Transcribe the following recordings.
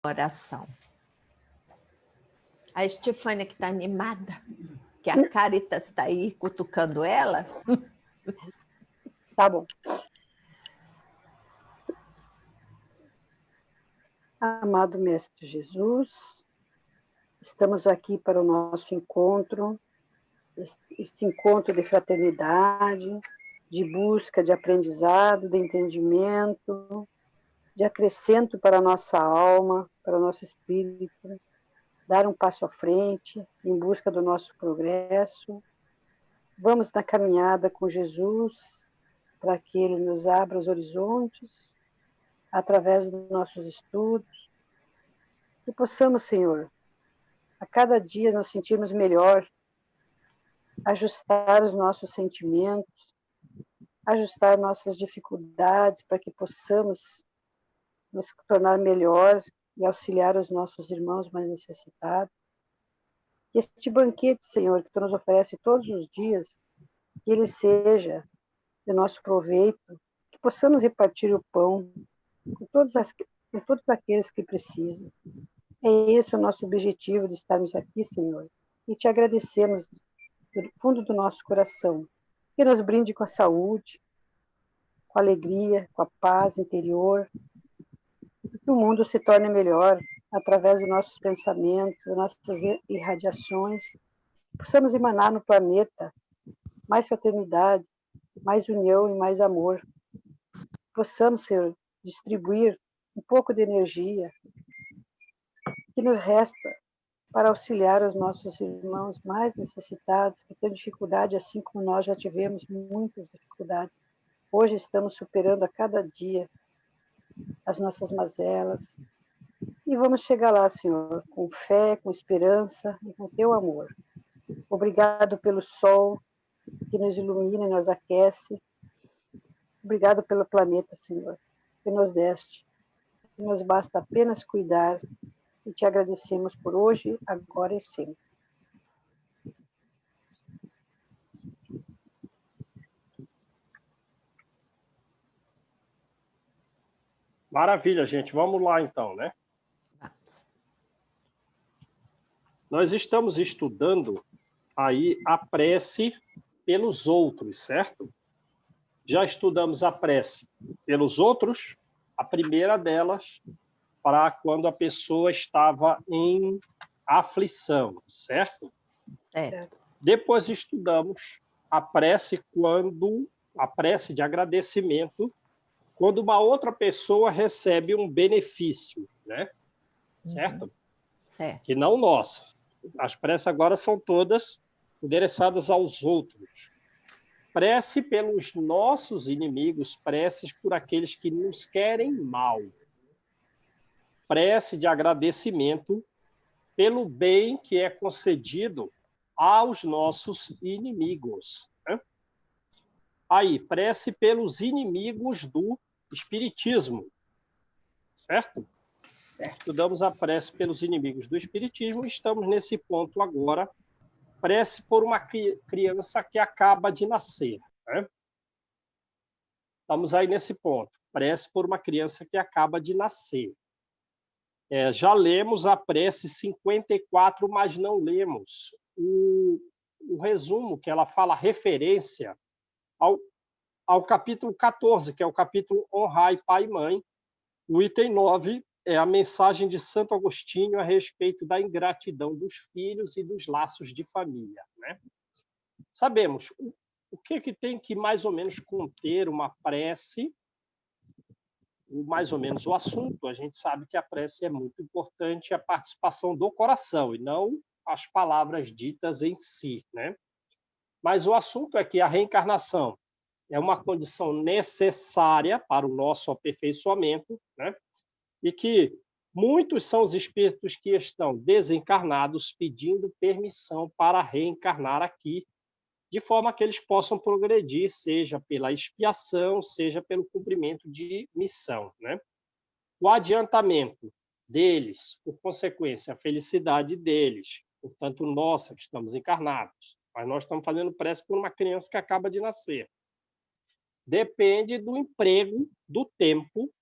oração. A Estefânia que está animada, que a Caritas está aí cutucando ela. Tá bom. Amado Mestre Jesus, estamos aqui para o nosso encontro, este encontro de fraternidade, de busca de aprendizado, de entendimento, de acrescento para a nossa alma, para o nosso espírito, dar um passo à frente em busca do nosso progresso. Vamos na caminhada com Jesus para que Ele nos abra os horizontes através dos nossos estudos e possamos, Senhor, a cada dia nos sentirmos melhor, ajustar os nossos sentimentos, ajustar nossas dificuldades para que possamos nos tornar melhor e auxiliar os nossos irmãos mais necessitados. Que este banquete, Senhor, que Tu nos oferece todos os dias, que ele seja de nosso proveito, que possamos repartir o pão com todos aqueles que precisam. É esse o nosso objetivo de estarmos aqui, Senhor, e Te agradecemos do fundo do nosso coração, que nos brinde com a saúde, com a alegria, com a paz interior, que o mundo se torne melhor através dos nossos pensamentos, das nossas irradiações, possamos emanar no planeta mais fraternidade, mais união e mais amor. Possamos, Senhor, distribuir um pouco de energia que nos resta para auxiliar os nossos irmãos mais necessitados, que têm dificuldade, assim como nós já tivemos muitas dificuldades. Hoje estamos superando a cada dia as nossas mazelas. E vamos chegar lá, Senhor, com fé, com esperança e com Teu amor. Obrigado pelo sol que nos ilumina e nos aquece. Obrigado pelo planeta, Senhor, que nos deste. Que nos basta apenas cuidar e Te agradecemos por hoje, agora e sempre. Maravilha, gente. Vamos lá, então, né? Vamos. Nós estamos estudando aí a prece pelos outros, certo? Já estudamos a prece pelos outros, a primeira delas, para quando a pessoa estava em aflição, certo? Certo. Depois estudamos a prece de agradecimento, quando uma outra pessoa recebe um benefício, né? Certo? Certo. Que não nós. As preces agora são todas endereçadas aos outros. Prece pelos nossos inimigos, preces por aqueles que nos querem mal. Prece de agradecimento pelo bem que é concedido aos nossos inimigos. Né? Aí, prece pelos inimigos do Espiritismo, certo? Estudamos a prece pelos inimigos do Espiritismo e estamos nesse ponto agora, prece por uma criança que acaba de nascer. Né? Estamos aí nesse ponto, prece por uma criança que acaba de nascer. Já lemos a prece 54, mas não lemos o resumo, que ela fala referência ao capítulo 14, que é o capítulo Honrai Pai e Mãe. O item 9 é a mensagem de Santo Agostinho a respeito da ingratidão dos filhos e dos laços de família. Né? Sabemos o que tem que mais ou menos conter uma prece, mais ou menos o assunto. A gente sabe que a prece é muito importante, a participação do coração, e não as palavras ditas em si. Né? Mas o assunto é que a reencarnação é uma condição necessária para o nosso aperfeiçoamento, né? E que muitos são os espíritos que estão desencarnados pedindo permissão para reencarnar aqui, de forma que eles possam progredir, seja pela expiação, seja pelo cumprimento de missão. Né? O adiantamento deles, por consequência, a felicidade deles, portanto, nossa, que estamos encarnados, mas nós estamos fazendo prece por uma criança que acaba de nascer. Depende do emprego, do tempo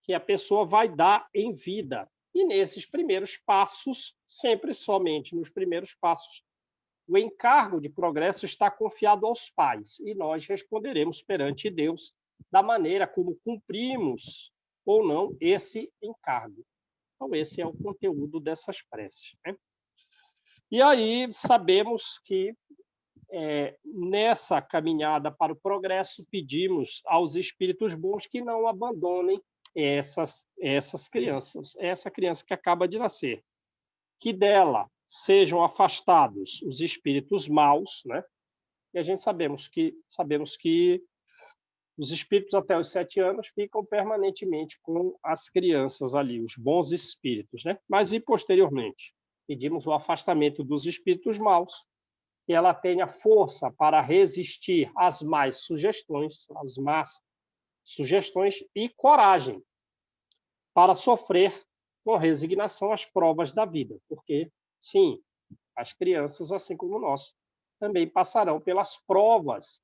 que a pessoa vai dar em vida. E nesses primeiros passos, sempre somente nos primeiros passos, o encargo de progresso está confiado aos pais, e nós responderemos perante Deus da maneira como cumprimos ou não esse encargo. Então, esse é o conteúdo dessas preces, né? E aí sabemos que nessa caminhada para o progresso, pedimos aos espíritos bons que não abandonem essas crianças, essa criança que acaba de nascer, que dela sejam afastados os espíritos maus, né? E a gente sabemos que os espíritos até os 7 anos ficam permanentemente com as crianças ali, os bons espíritos, né? Mas e posteriormente pedimos o afastamento dos espíritos maus, que ela tenha força para resistir às más sugestões e coragem para sofrer com resignação as provas da vida, porque, sim, as crianças, assim como nós, também passarão pelas provas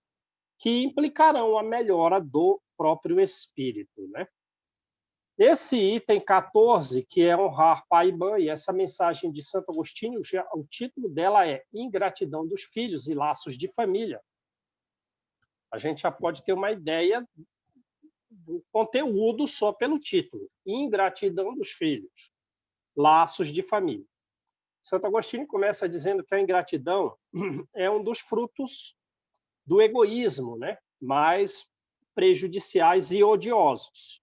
que implicarão a melhora do próprio espírito, né? Esse item 14, que é honrar pai e mãe, essa mensagem de Santo Agostinho, o título dela é Ingratidão dos Filhos e Laços de Família. A gente já pode ter uma ideia do conteúdo só pelo título. Ingratidão dos Filhos, Laços de Família. Santo Agostinho começa dizendo que a ingratidão é um dos frutos do egoísmo, né? Mais prejudiciais e odiosos.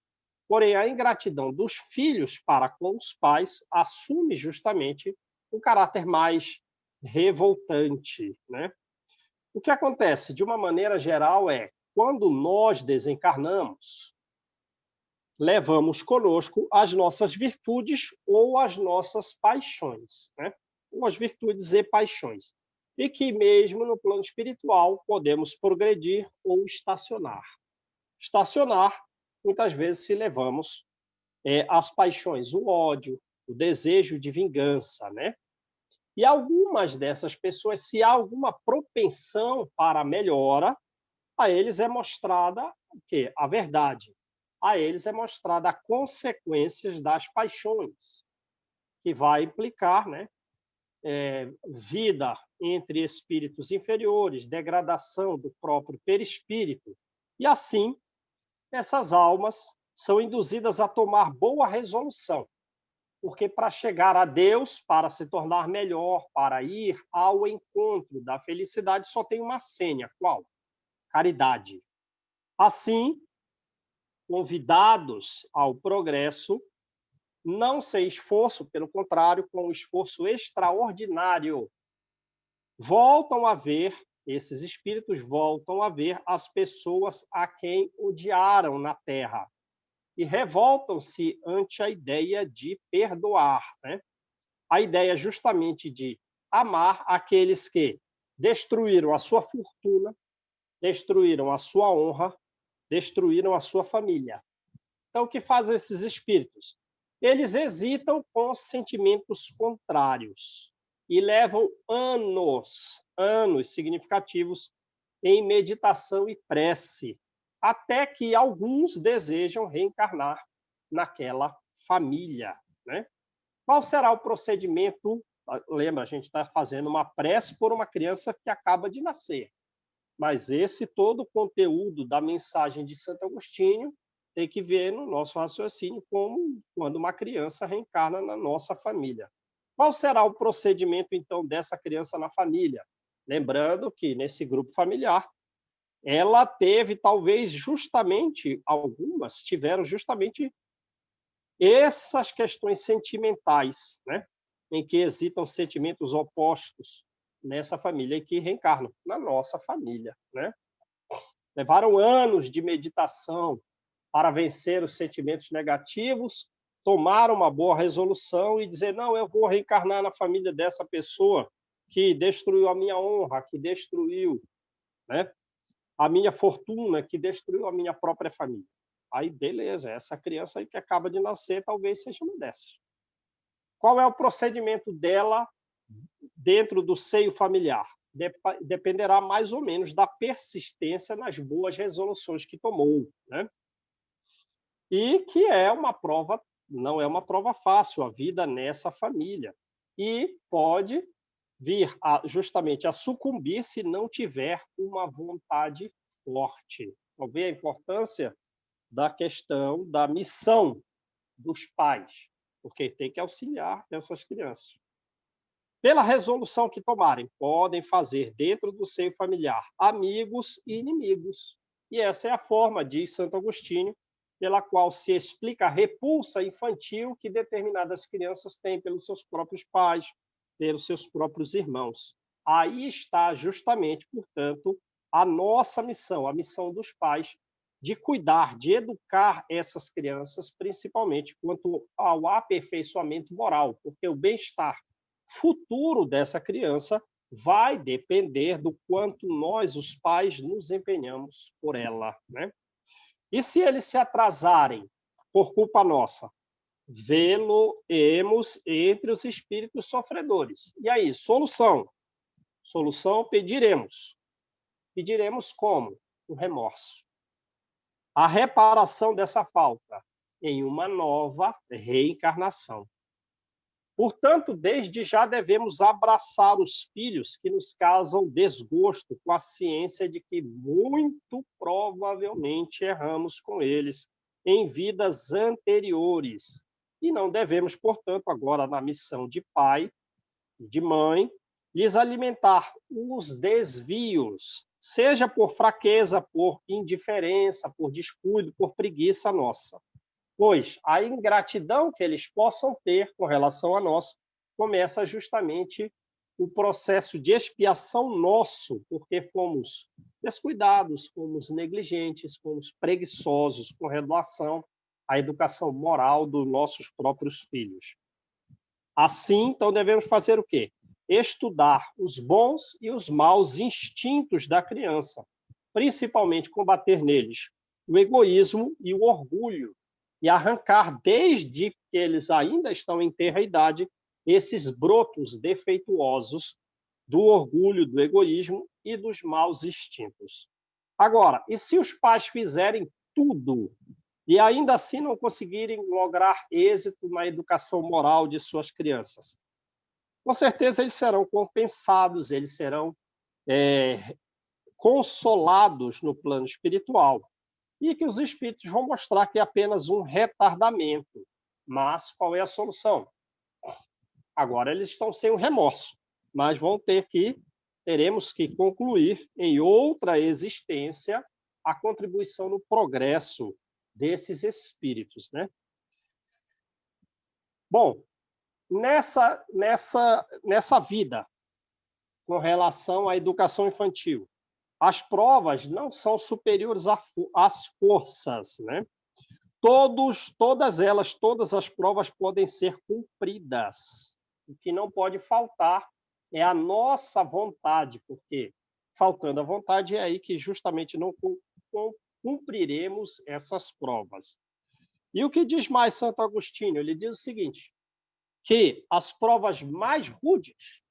Porém, a ingratidão dos filhos para com os pais assume justamente um caráter mais revoltante, né? O que acontece, de uma maneira geral, é quando nós desencarnamos, levamos conosco as nossas virtudes ou as nossas paixões, né? Ou as virtudes e paixões. E que mesmo no plano espiritual podemos progredir ou estacionar. Estacionar, muitas vezes, se levamos as paixões, o ódio, o desejo de vingança, né? E algumas dessas pessoas, se há alguma propensão para a melhora, a eles é mostrada o quê? A verdade. A eles é mostrada as consequências das paixões, que vai implicar, né? Vida entre espíritos inferiores, degradação do próprio perispírito. E assim, essas almas são induzidas a tomar boa resolução, porque para chegar a Deus, para se tornar melhor, para ir ao encontro da felicidade, só tem uma senha. Qual? Caridade. Assim, convidados ao progresso, não sem esforço, pelo contrário, com um esforço extraordinário, esses espíritos voltam a ver as pessoas a quem odiaram na Terra e revoltam-se ante a ideia de perdoar, né? A ideia justamente de amar aqueles que destruíram a sua fortuna, destruíram a sua honra, destruíram a sua família. Então, o que fazem esses espíritos? Eles hesitam com sentimentos contrários e levam anos significativos em meditação e prece, até que alguns desejam reencarnar naquela família, né? Qual será o procedimento? Lembra, a gente está fazendo uma prece por uma criança que acaba de nascer. Mas esse todo o conteúdo da mensagem de Santo Agostinho tem que ver no nosso raciocínio como quando uma criança reencarna na nossa família. Qual será o procedimento, então, dessa criança na família? Lembrando que, nesse grupo familiar, ela teve, talvez, algumas tiveram justamente essas questões sentimentais, né? Em que existam sentimentos opostos nessa família e que reencarnam na nossa família, né? Levaram anos de meditação para vencer os sentimentos negativos, tomar uma boa resolução e dizer, não, eu vou reencarnar na família dessa pessoa que destruiu a minha honra, que destruiu, né, a minha fortuna, que destruiu a minha própria família. Aí, beleza, essa criança aí que acaba de nascer talvez seja uma dessas. Qual é o procedimento dela dentro do seio familiar? Dependerá mais ou menos da persistência nas boas resoluções que tomou, né? e que é uma prova, não é uma prova fácil, a vida nessa família. E pode vir justamente a sucumbir se não tiver uma vontade forte. Então, vê a importância da questão da missão dos pais, porque tem que auxiliar essas crianças. Pela resolução que tomarem, podem fazer dentro do seio familiar amigos e inimigos. E essa é a forma, diz Santo Agostinho, pela qual se explica a repulsa infantil que determinadas crianças têm pelos seus próprios pais, pelos seus próprios irmãos. Aí está justamente, portanto, a nossa missão, a missão dos pais, de cuidar, de educar essas crianças, principalmente quanto ao aperfeiçoamento moral, porque o bem-estar futuro dessa criança vai depender do quanto nós, os pais, nos empenhamos por ela, né? E se eles se atrasarem por culpa nossa, vê-lo-emos entre os espíritos sofredores. E aí, solução? Solução, pediremos. Pediremos como? O remorso. A reparação dessa falta em uma nova reencarnação. Portanto, desde já devemos abraçar os filhos que nos causam desgosto, com a ciência de que muito provavelmente erramos com eles em vidas anteriores. E não devemos, portanto, agora na missão de pai e de mãe, lhes alimentar os desvios, seja por fraqueza, por indiferença, por descuido, por preguiça nossa. Pois a ingratidão que eles possam ter com relação a nós começa justamente o processo de expiação nosso, porque fomos descuidados, fomos negligentes, fomos preguiçosos com relação à educação moral dos nossos próprios filhos. Assim, então, devemos fazer o quê? Estudar os bons e os maus instintos da criança, principalmente combater neles o egoísmo e o orgulho, e arrancar, desde que eles ainda estão em tenra idade, esses brotos defeituosos do orgulho, do egoísmo e dos maus instintos. Agora, e se os pais fizerem tudo e ainda assim não conseguirem lograr êxito na educação moral de suas crianças? Com certeza eles serão compensados, eles serão consolados no plano espiritual, e que os espíritos vão mostrar que é apenas um retardamento. Mas qual é a solução? Agora eles estão sem o remorso, mas teremos que concluir em outra existência a contribuição no progresso desses espíritos, né? Bom, nessa vida, com relação à educação infantil, as provas não são superiores às forças, né? Todas as provas podem ser cumpridas. O que não pode faltar é a nossa vontade, porque faltando a vontade é aí que justamente não cumpriremos essas provas. E o que diz mais Santo Agostinho? Ele diz o seguinte, que as provas mais rudes,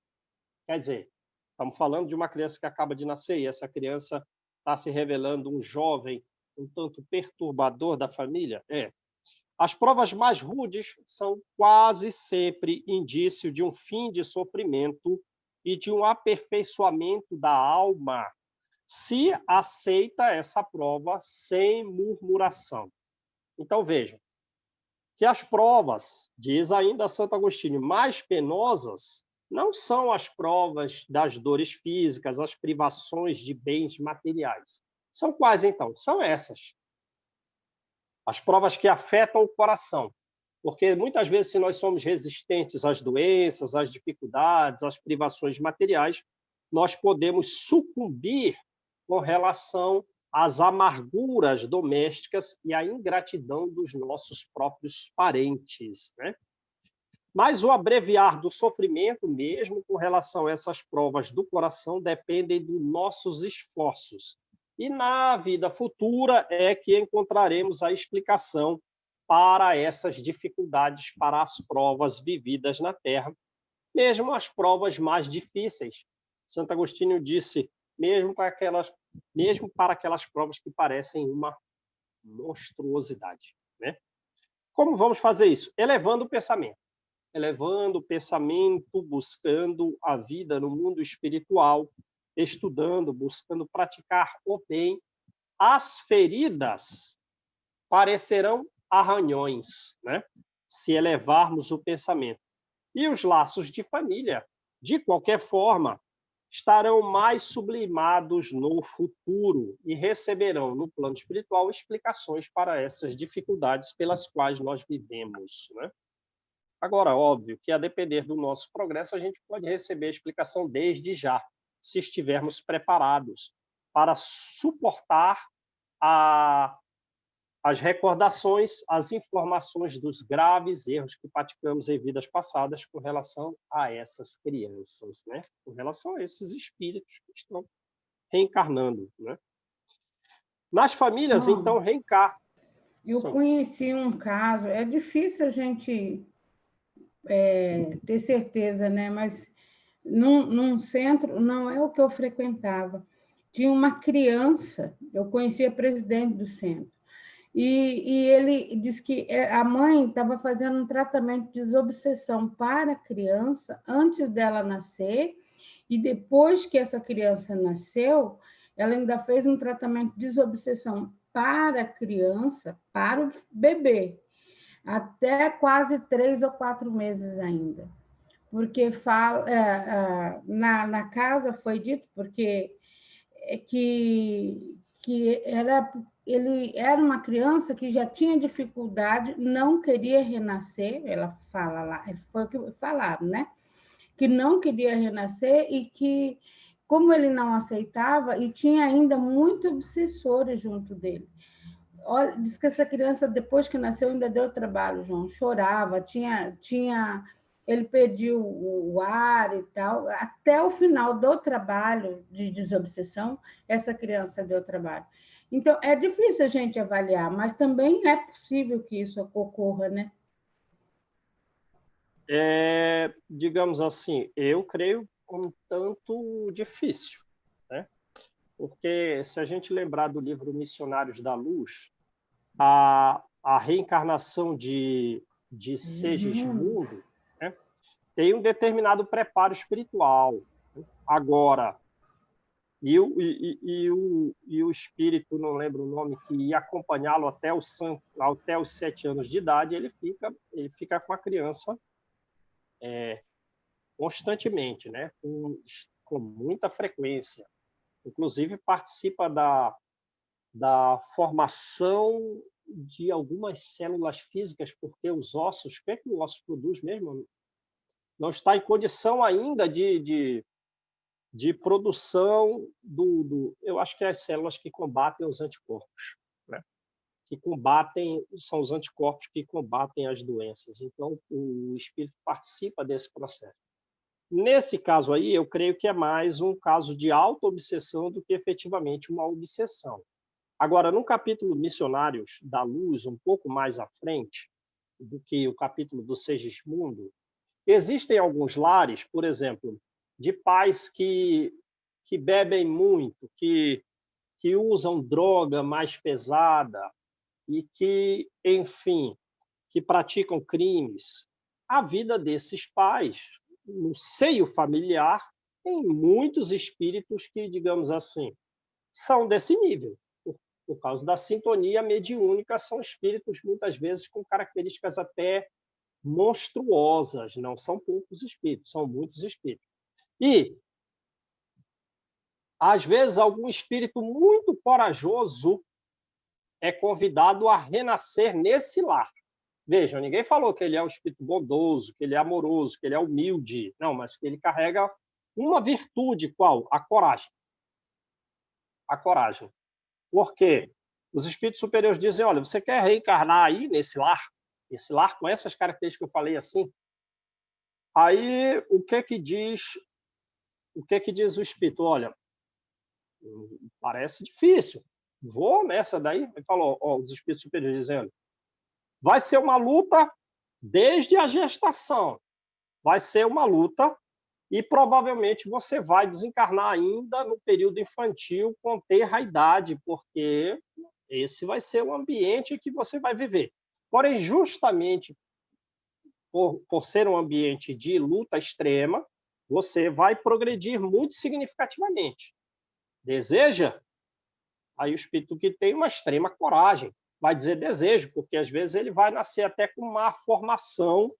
quer dizer, estamos falando de uma criança que acaba de nascer e essa criança está se revelando um jovem um tanto perturbador da família? As provas mais rudes são quase sempre indício de um fim de sofrimento e de um aperfeiçoamento da alma, se aceita essa prova sem murmuração. Então, vejam, que as provas, diz ainda Santo Agostinho, mais penosas não são as provas das dores físicas, as privações de bens materiais. São quais, então? São essas. As provas que afetam o coração. Porque muitas vezes, se nós somos resistentes às doenças, às dificuldades, às privações materiais, nós podemos sucumbir com relação às amarguras domésticas e à ingratidão dos nossos próprios parentes, né? Mas o abreviar do sofrimento, mesmo com relação a essas provas do coração, dependem dos nossos esforços. E na vida futura é que encontraremos a explicação para essas dificuldades, para as provas vividas na Terra, mesmo as provas mais difíceis. Santo Agostinho disse, mesmo para aquelas provas que parecem uma monstruosidade. né? Como vamos fazer isso? Elevando o pensamento. Buscando a vida no mundo espiritual, estudando, buscando praticar o bem. As feridas parecerão arranhões, né? Se elevarmos o pensamento. E os laços de família, de qualquer forma, estarão mais sublimados no futuro e receberão, no plano espiritual, explicações para essas dificuldades pelas quais nós vivemos, né? Agora, óbvio que, a depender do nosso progresso, a gente pode receber a explicação desde já, se estivermos preparados para suportar as recordações, as informações dos graves erros que praticamos em vidas passadas com relação a essas crianças, né? Com relação a esses espíritos que estão reencarnando, né? Nas famílias, então, reencarna. Eu conheci um caso, é difícil a gente ter certeza, né? Mas num centro, não é o que eu frequentava, tinha uma criança, eu conhecia a presidente do centro, e ele disse que a mãe estava fazendo um tratamento de desobsessão para a criança antes dela nascer, e depois que essa criança nasceu, ela ainda fez um tratamento de desobsessão para a criança, para o bebê, até quase 3 ou 4 meses ainda. Porque na casa foi dito porque ele era uma criança que já tinha dificuldade, não queria renascer, ela fala lá, foi o que falaram, né? Que não queria renascer e que, como ele não aceitava, e tinha ainda muitos obsessores junto dele. Olha, diz que essa criança, depois que nasceu, ainda deu trabalho, João, chorava, ele perdeu o ar e tal. Até o final do trabalho de desobsessão, essa criança deu trabalho. Então, é difícil a gente avaliar, mas também é possível que isso ocorra, né? Digamos assim, eu creio um tanto difícil, né? Porque, se a gente lembrar do livro Missionários da Luz, a reencarnação de Segismundo, né, tem um determinado preparo espiritual. Agora, o espírito, não lembro o nome, que ia acompanhá-lo até os 7 anos de idade, ele fica com a criança constantemente, né, com muita frequência. Inclusive, participa da formação de algumas células físicas, porque os ossos, o que é que o osso produz mesmo? Não está em condição ainda de produção eu acho que é as células que combatem os anticorpos, né? São os anticorpos que combatem as doenças. Então, o espírito participa desse processo. Nesse caso aí, eu creio que é mais um caso de auto-obsessão do que efetivamente uma obsessão. Agora, no capítulo Missionários da Luz, um pouco mais à frente do que o capítulo do Segismundo, existem alguns lares, por exemplo, de pais que bebem muito, que usam droga mais pesada e que, enfim, que praticam crimes. A vida desses pais, no seio familiar, tem muitos espíritos que, digamos assim, são desse nível. Por causa da sintonia mediúnica, são espíritos, muitas vezes, com características até monstruosas. Não são poucos espíritos, são muitos espíritos. E, às vezes, algum espírito muito corajoso é convidado a renascer nesse lar. Vejam, ninguém falou que ele é um espírito bondoso, que ele é amoroso, que ele é humilde. Não, mas que ele carrega uma virtude, qual? A coragem. A coragem. Porque os espíritos superiores dizem, olha, você quer reencarnar aí nesse lar com essas características que eu falei assim? Aí, o que que diz o espírito? Olha, parece difícil. Vou nessa daí. Ele falou, os espíritos superiores dizendo, vai ser uma luta desde a gestação. Vai ser uma luta e provavelmente você vai desencarnar ainda no período infantil com tenra idade, porque esse vai ser o ambiente que você vai viver. Porém, justamente por ser um ambiente de luta extrema, você vai progredir muito significativamente. Deseja? Aí o espírito que tem uma extrema coragem vai dizer desejo, porque às vezes ele vai nascer até com uma formação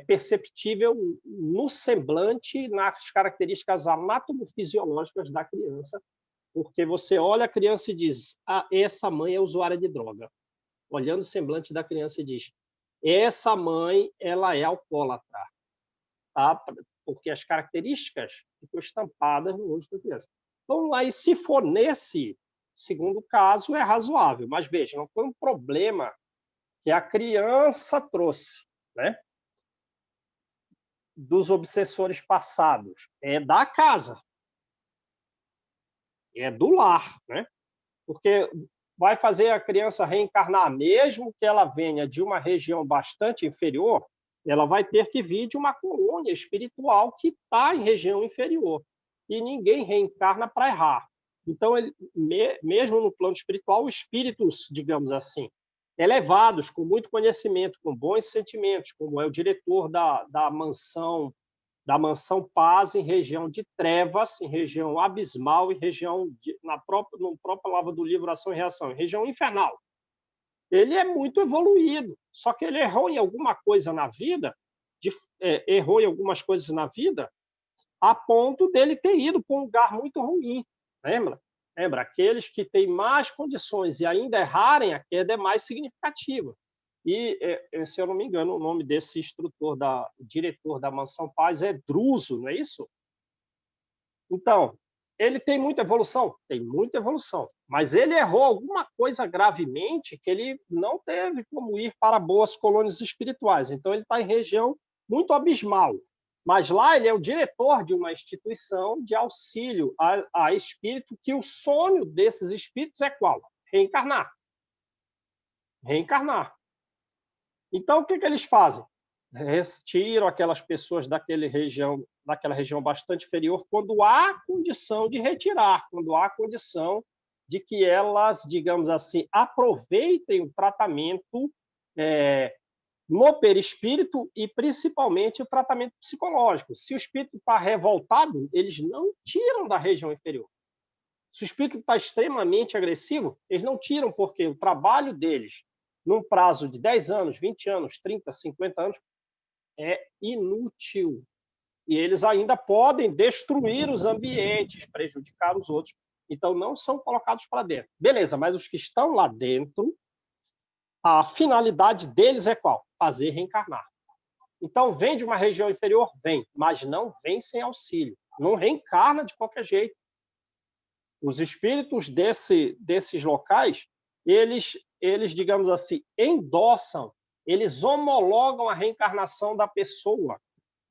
perceptível no semblante, nas características anatomofisiológicas da criança, porque você olha a criança e diz, essa mãe é usuária de droga. Olhando o semblante da criança e diz, essa mãe ela é alcoólatra, tá? Porque as características ficam estampadas no rosto da criança. Então, aí, se for nesse segundo caso, é razoável. Mas, veja, não foi um problema que a criança trouxe, né? Dos obsessores passados. É da casa. É do lar, né? Porque vai fazer a criança reencarnar, mesmo que ela venha de uma região bastante inferior, ela vai ter que vir de uma colônia espiritual que está em região inferior. E ninguém reencarna para errar. Então, mesmo no plano espiritual, espíritos, digamos assim, elevados, com muito conhecimento, com bons sentimentos, como é o diretor da mansão Paz, em região de trevas, em região abismal, em região, no próprio palavra do livro Ação e Reação, em região infernal. Ele é muito evoluído, só que ele errou em alguma coisa na vida, errou em algumas coisas na vida, a ponto dele ter ido para um lugar muito ruim. Lembra? Aqueles que têm mais condições e ainda errarem, a queda é mais significativa. E, se eu não me engano, o nome desse instrutor, diretor da Mansão Paz é Druso, não é isso? Então, ele tem muita evolução? Tem muita evolução. Mas ele errou alguma coisa gravemente que ele não teve como ir para boas colônias espirituais. Então, ele está em região muito abismal. Mas lá ele é o diretor de uma instituição de auxílio a espírito, que o sonho desses espíritos é qual? Reencarnar. Reencarnar. Então, o que eles fazem? Tiram aquelas pessoas daquela região bastante inferior quando há condição de retirar, quando há condição de que elas, digamos assim, aproveitem o tratamento no perispírito e, principalmente, o tratamento psicológico. Se o espírito está revoltado, eles não tiram da região inferior. Se o espírito está extremamente agressivo, eles não tiram, porque o trabalho deles, num prazo de 10 anos, 20 anos, 30, 50 anos, é inútil. E eles ainda podem destruir os ambientes, prejudicar os outros. Então, não são colocados para dentro. Beleza, mas os que estão lá dentro, a finalidade deles é qual? Fazer reencarnar. Então, vem de uma região inferior? Vem, mas não vem sem auxílio. Não reencarna de qualquer jeito. Os espíritos desses locais, eles, digamos assim, endossam, eles homologam a reencarnação da pessoa.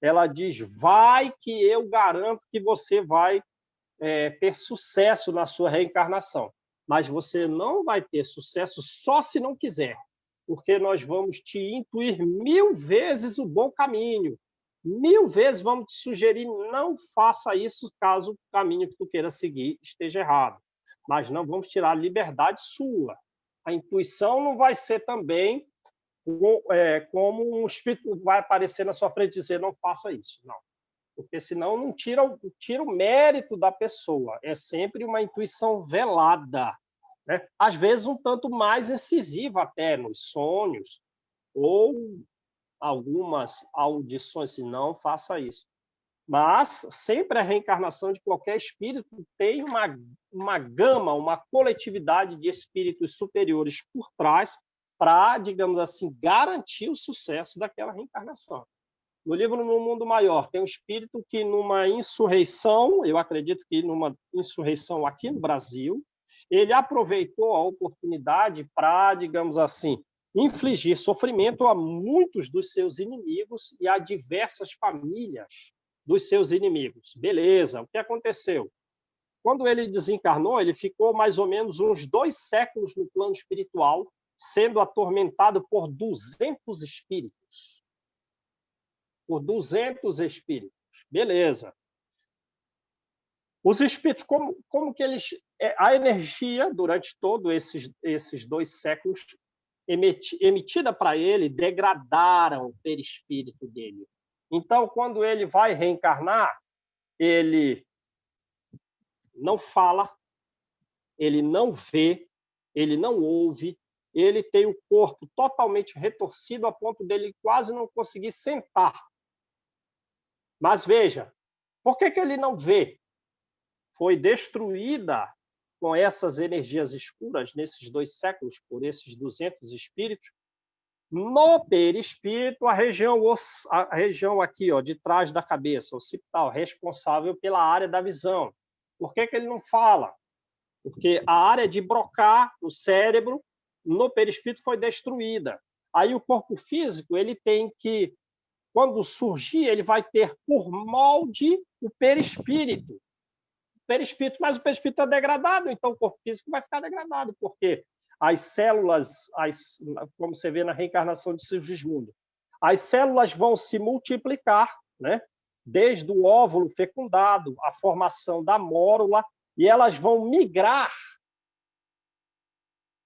Ela diz, vai que eu garanto que você vai ter sucesso na sua reencarnação. Mas você não vai ter sucesso só se não quiser, porque nós vamos te intuir 1000 vezes o bom caminho, 1000 vezes vamos te sugerir, não faça isso caso o caminho que tu queira seguir esteja errado. Mas não vamos tirar a liberdade sua. A intuição não vai ser também como um espírito vai aparecer na sua frente e dizer não faça isso, não. Porque senão não tira o mérito da pessoa. É sempre uma intuição velada, né? Às vezes um tanto mais incisiva até nos sonhos, ou algumas audições, se não faça isso. Mas sempre a reencarnação de qualquer espírito tem uma gama, uma coletividade de espíritos superiores por trás para, digamos assim, garantir o sucesso daquela reencarnação. No livro No Mundo Maior, tem um espírito que, numa insurreição, eu acredito que numa insurreição aqui no Brasil, ele aproveitou a oportunidade para, digamos assim, infligir sofrimento a muitos dos seus inimigos e a diversas famílias dos seus inimigos. Beleza, o que aconteceu? Quando ele desencarnou, ele ficou mais ou menos uns 2 séculos no plano espiritual, sendo atormentado por 200 espíritos. Por 200 espíritos. Beleza. Os espíritos, como que eles... A energia, durante todos esses 2 séculos, emitida para ele degradaram o perispírito dele. Então, quando ele vai reencarnar, ele não fala, ele não vê, ele não ouve, ele tem o corpo totalmente retorcido a ponto dele quase não conseguir sentar. Mas veja, por que ele não vê? Foi destruída com essas energias escuras nesses 2 séculos, por esses 200 espíritos. No perispírito, a região aqui, ó, de trás da cabeça, occipital, responsável pela área da visão. Por que ele não fala? Porque a área de Broca, o cérebro, no perispírito foi destruída. Aí o corpo físico, ele tem que, quando surgir, ele vai ter por molde o perispírito. Mas o perispírito é degradado, então o corpo físico vai ficar degradado, porque as células, como você vê na reencarnação de Sigismundo, as células vão se multiplicar, né? Desde o óvulo fecundado, a formação da mórula, e elas vão migrar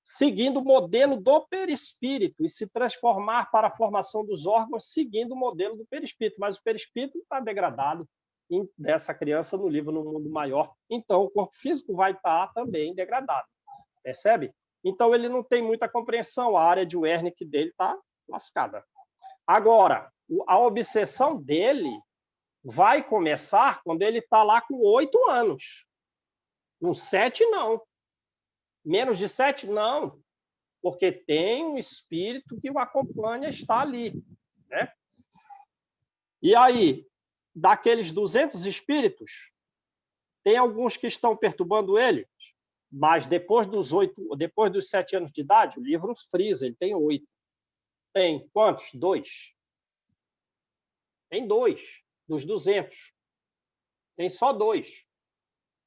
seguindo o modelo do perispírito e se transformar para a formação dos órgãos seguindo o modelo do perispírito. Mas o perispírito está degradado dessa criança no livro No Mundo Maior. Então, o corpo físico vai estar também degradado. Percebe? Então, ele não tem muita compreensão. A área de Wernicke dele está lascada. Agora, a obsessão dele vai começar quando ele está lá com 8 anos. Com 7, não. Menos de 7, não. Porque tem um espírito que o acompanha, está ali. Né? E aí, daqueles 200 espíritos, tem alguns que estão perturbando ele, mas depois dos 7 anos de idade, o livro frisa, ele tem 8. Tem quantos? 2. Tem 2 dos 200. Tem só 2.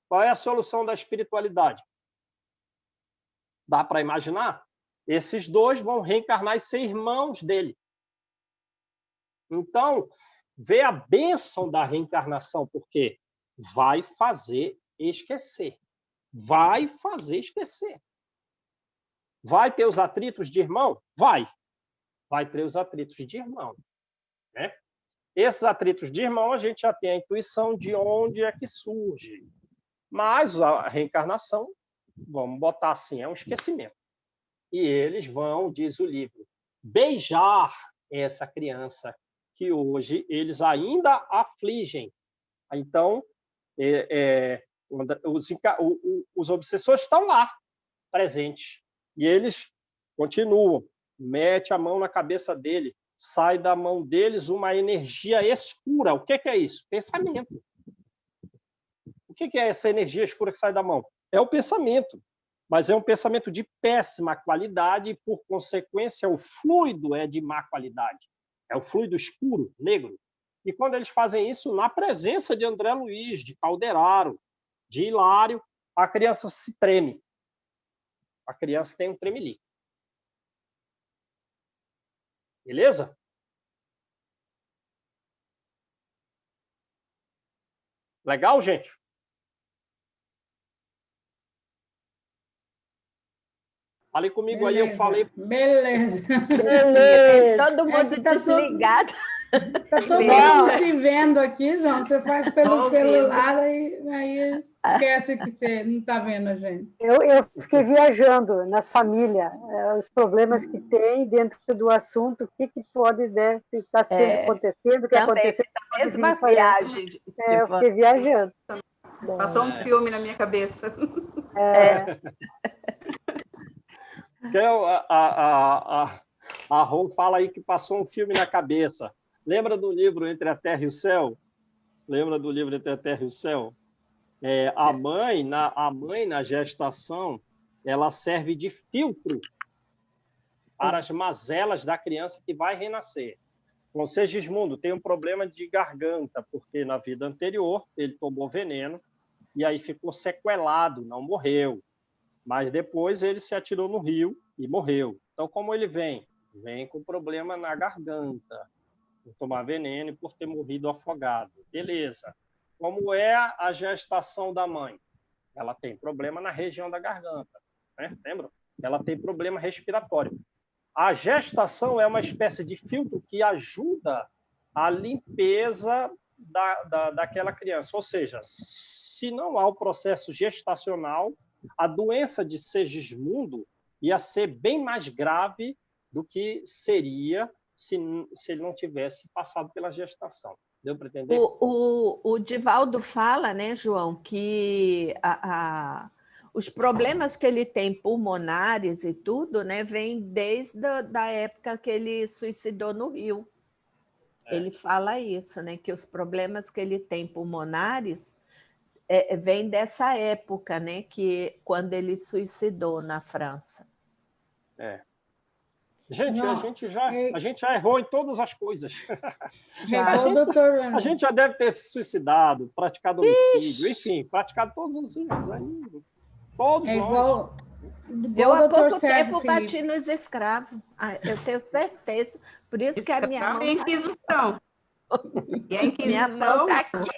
Qual é a solução da espiritualidade? Dá para imaginar? Esses 2 vão reencarnar e ser irmãos dele. Então, vê a bênção da reencarnação, porque vai fazer esquecer. Vai fazer esquecer. Vai ter os atritos de irmão? Vai. Vai ter os atritos de irmão. Né? Esses atritos de irmão, a gente já tem a intuição de onde é que surge. Mas a reencarnação, vamos botar assim, é um esquecimento. E eles vão, diz o livro, beijar essa criança que hoje eles ainda afligem. Então, os obsessores estão lá, presentes. E eles continuam. Mete a mão na cabeça dele. Sai da mão deles uma energia escura. O que é isso? Pensamento. O que é essa energia escura que sai da mão? É o pensamento. Mas é um pensamento de péssima qualidade e, por consequência, o fluido é de má qualidade. É o fluido escuro, negro. E quando eles fazem isso, na presença de André Luiz, de Calderaro, de Hilário, a criança se treme. A criança tem um tremelique. Beleza? Legal, gente? Falei comigo. Beleza. Aí, eu falei... Beleza. Todo mundo Aqui tá desligado. Está todo mundo se vendo aqui, João. Você faz pelo celular aí esquece que você não está vendo a gente. Eu fiquei viajando nas famílias, os problemas que tem dentro do assunto, o que pode estar acontecendo, o que aconteceu. A mesma viagem. Eu fiquei viajando. Passou um filme na minha cabeça. A Rô fala aí que passou um filme na cabeça. Lembra do livro Entre a Terra e o Céu? Lembra do livro Entre a Terra e o Céu? A mãe, na gestação, ela serve de filtro para as mazelas da criança que vai renascer. Com Sigismundo tem um problema de garganta, porque na vida anterior ele tomou veneno e aí ficou sequelado, não morreu. Mas depois ele se atirou no rio e morreu. Então, como ele vem? Vem com problema na garganta, por tomar veneno e por ter morrido afogado. Beleza. Como é a gestação da mãe? Ela tem problema na região da garganta. Né? Lembra? Ela tem problema respiratório. A gestação é uma espécie de filtro que ajuda a limpeza daquela criança. Ou seja, se não há o processo gestacional, a doença de Segismundo ia ser bem mais grave do que seria se ele não tivesse passado pela gestação. Deu para entender? O Divaldo fala, né, João, que os problemas que ele tem pulmonares e tudo, né, vem desde a época que ele suicidou no Rio. Ele fala isso, né, que os problemas que ele tem pulmonares vem dessa época, né, que quando ele suicidou na França. Gente, Não, a gente já errou em todas as coisas. doutor... A gente já deve ter se suicidado, praticado homicídio, enfim, praticado todos os erros aí. Todos nós. Eu há pouco tempo bati nos escravos. Eu tenho certeza. Por isso que a minha mão é Inquisição. E a minha mão Inquisição... tá aqui.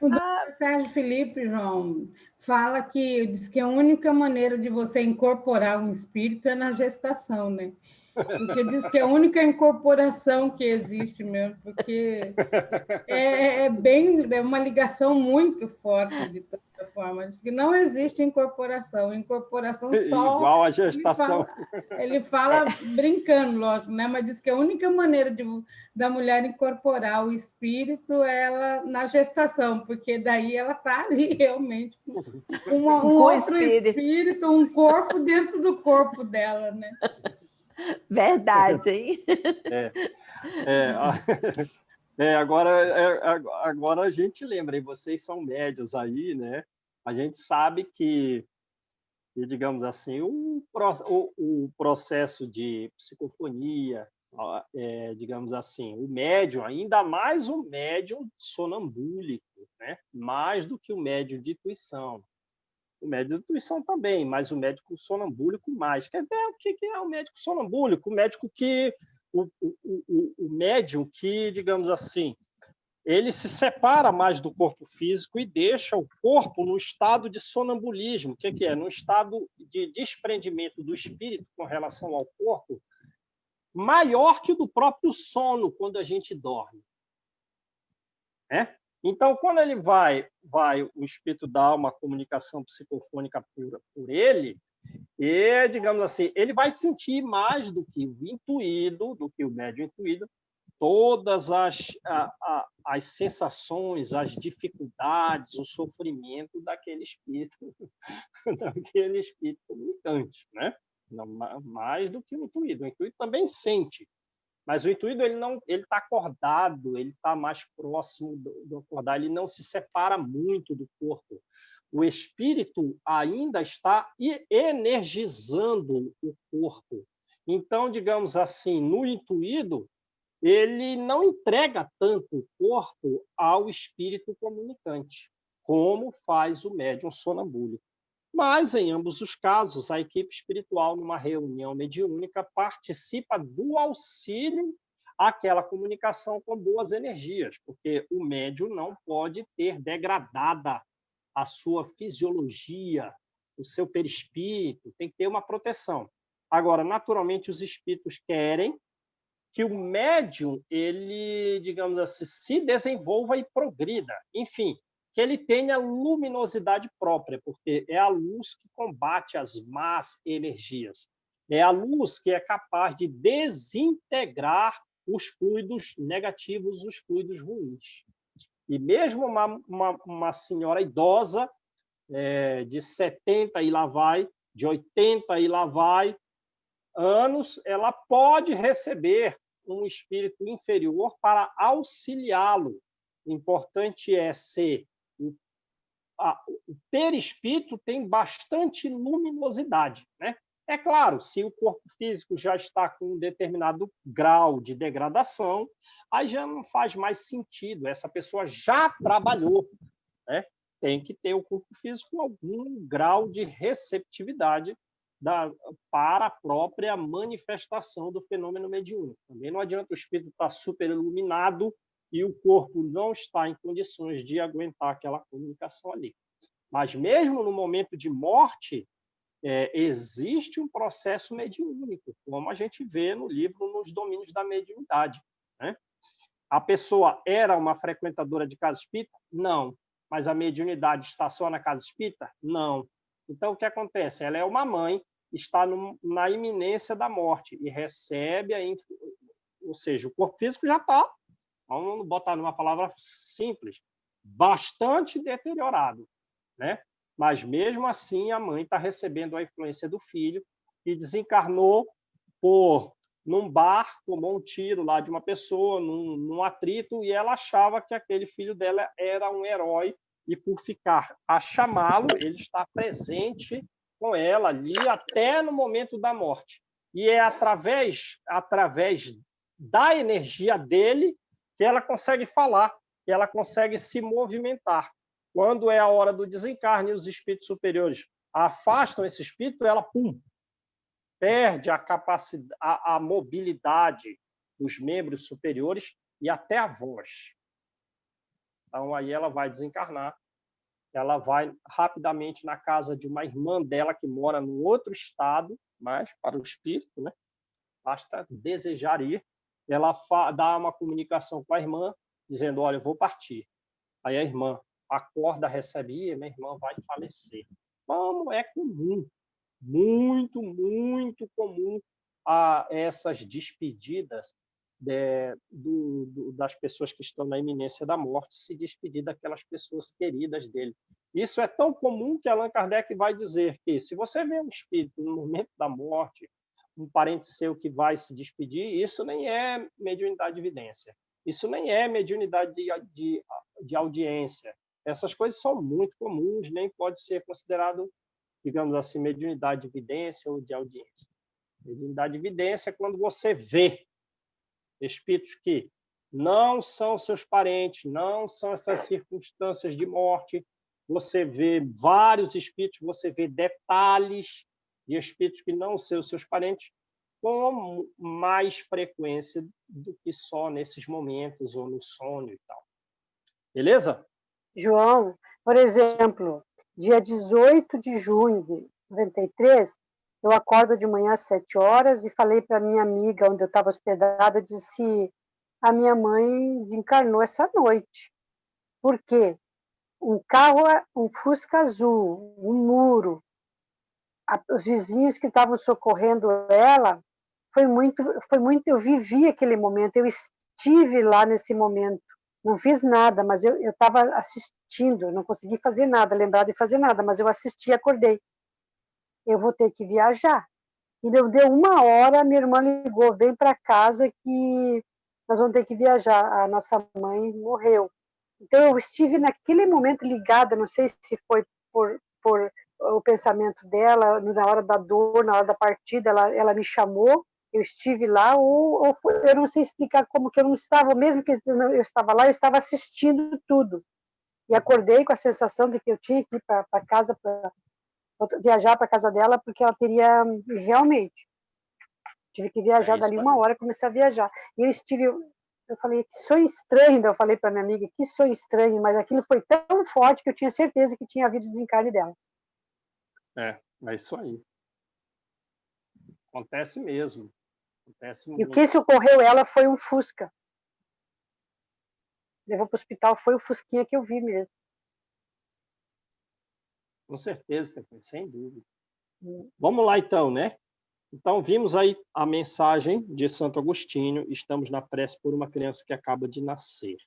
O doutor Sérgio Felipe, João, fala diz que a única maneira de você incorporar um espírito é na gestação, né? Porque diz que é a única incorporação que existe mesmo, porque é uma ligação muito forte de toda forma. Diz que não existe incorporação só... Igual a gestação. Ele fala brincando, lógico, né? Mas diz que a única maneira da mulher incorporar o espírito é ela na gestação, porque daí ela está ali realmente com um outro espírito, um corpo dentro do corpo dela, né? Verdade, hein? Agora a gente lembra, e vocês são médios aí, né? A gente sabe que, digamos assim, o processo de psicofonia, digamos assim, o médium, ainda mais o médium sonambúlico, né? Mais do que o médium de intuição. O médium de intuição também, mas o médico sonambúlico mais. Quer ver o que é o médico sonambúlico? O médico que... O médium que, digamos assim, ele se separa mais do corpo físico e deixa o corpo no estado de sonambulismo. O que é? No estado de desprendimento do espírito com relação ao corpo, maior que o do próprio sono, quando a gente dorme. Então, quando ele vai o espírito dá uma comunicação psicofônica por ele, e, digamos assim, ele vai sentir mais do que o intuído, do que o médium intuído, todas as sensações, as dificuldades, o sofrimento daquele espírito comunicante, né? Não, mais do que o intuído. O intuído também sente, mas o intuído ele está acordado, ele está mais próximo do acordar, ele não se separa muito do corpo. O espírito ainda está energizando o corpo. Então, digamos assim, no intuído, ele não entrega tanto o corpo ao espírito comunicante, como faz o médium sonambúlico. Mas, em ambos os casos, a equipe espiritual, numa reunião mediúnica, participa do auxílio àquela comunicação com boas energias, porque o médium não pode ter degradada a sua fisiologia, o seu perispírito, tem que ter uma proteção. Agora, naturalmente, os espíritos querem que o médium, ele, digamos assim, se desenvolva e progrida. Enfim, que ele tenha luminosidade própria, porque é a luz que combate as más energias. É a luz que é capaz de desintegrar os fluidos negativos, os fluidos ruins. E mesmo uma senhora idosa, de 70 e lá vai, de 80 e lá vai anos, ela pode receber um espírito inferior para auxiliá-lo. O importante é ser... O perispírito tem bastante luminosidade, né? É claro, se o corpo físico já está com um determinado grau de degradação, aí já não faz mais sentido. Essa pessoa já trabalhou, né? Tem que ter o corpo físico com algum grau de receptividade para a própria manifestação do fenômeno mediúnico. Também não adianta o espírito estar super iluminado e o corpo não está em condições de aguentar aquela comunicação ali. Mas mesmo no momento de morte, existe um processo mediúnico, como a gente vê no livro Nos Domínios da Mediunidade, né? A pessoa era uma frequentadora de casa espírita? Não. Mas a mediunidade está só na casa espírita? Não. Então, o que acontece? Ela é uma mãe, está na iminência da morte e recebe ou seja, o corpo físico já está, vamos botar numa palavra simples, bastante deteriorado, né? Mas, mesmo assim, a mãe está recebendo a influência do filho, que desencarnou num bar, tomou um tiro lá de uma pessoa, num atrito, e ela achava que aquele filho dela era um herói, e por ficar a chamá-lo, ele está presente com ela ali até no momento da morte. E é através da energia dele que ela consegue falar, que ela consegue se movimentar. Quando é a hora do desencarne, os espíritos superiores afastam esse espírito, ela, perde a capacidade, a mobilidade dos membros superiores e até a voz. Então, aí ela vai desencarnar, ela vai rapidamente na casa de uma irmã dela que mora num outro estado, mas para o espírito, né? Basta desejar ir. Ela dá uma comunicação com a irmã, dizendo, olha, eu vou partir. Aí a irmã acorda, recebe, minha irmã vai falecer. Como é comum, muito, muito comum a essas despedidas das pessoas que estão na iminência da morte, se despedir daquelas pessoas queridas dele. Isso é tão comum que Allan Kardec vai dizer que, se você vê um espírito no momento da morte, um parente seu que vai se despedir, isso nem é mediunidade de evidência. Isso nem é mediunidade de audiência. Essas coisas são muito comuns, nem pode ser considerado, digamos assim, mediunidade de evidência ou de audiência. Mediunidade de evidência é quando você vê espíritos que não são seus parentes, não são essas circunstâncias de morte. Você vê vários espíritos, você vê detalhes de espíritos que não são seus parentes com mais frequência do que só nesses momentos ou no sonho e tal. Beleza? João, por exemplo, dia 18 de junho de 93, eu acordo de manhã às 7 horas e falei para minha amiga, onde eu estava hospedada, eu disse, a minha mãe desencarnou essa noite. Por quê? Um carro, um Fusca azul, um muro, os vizinhos que estavam socorrendo ela, foi muito, eu vivi aquele momento, eu estive lá nesse momento. Não fiz nada, mas eu estava assistindo, não consegui fazer nada, lembrar de fazer nada, mas eu assisti e acordei. Eu vou ter que viajar. E deu 1 hora, minha irmã ligou, vem para casa que nós vamos ter que viajar, a nossa mãe morreu. Então eu estive naquele momento ligada, não sei se foi por o pensamento dela, na hora da dor, na hora da partida, ela me chamou, eu estive lá, ou eu não sei explicar como que eu não estava, mesmo que eu estava lá, eu estava assistindo tudo. E acordei com a sensação de que eu tinha que ir para casa, viajar para casa dela, porque ela teria, realmente, tive que viajar dali 1 hora, comecei a viajar. E eu falei, que sonho estranho, eu falei para minha amiga, que sonho estranho, mas aquilo foi tão forte que eu tinha certeza que tinha havido desencarne dela. É isso aí. Acontece mesmo. E o que socorreu ela foi um Fusca. Levou para o hospital, foi o Fusquinha que eu vi mesmo. Com certeza, sem dúvida. Vamos lá, então, né? Então, vimos aí a mensagem de Santo Agostinho, estamos na prece por uma criança que acaba de nascer.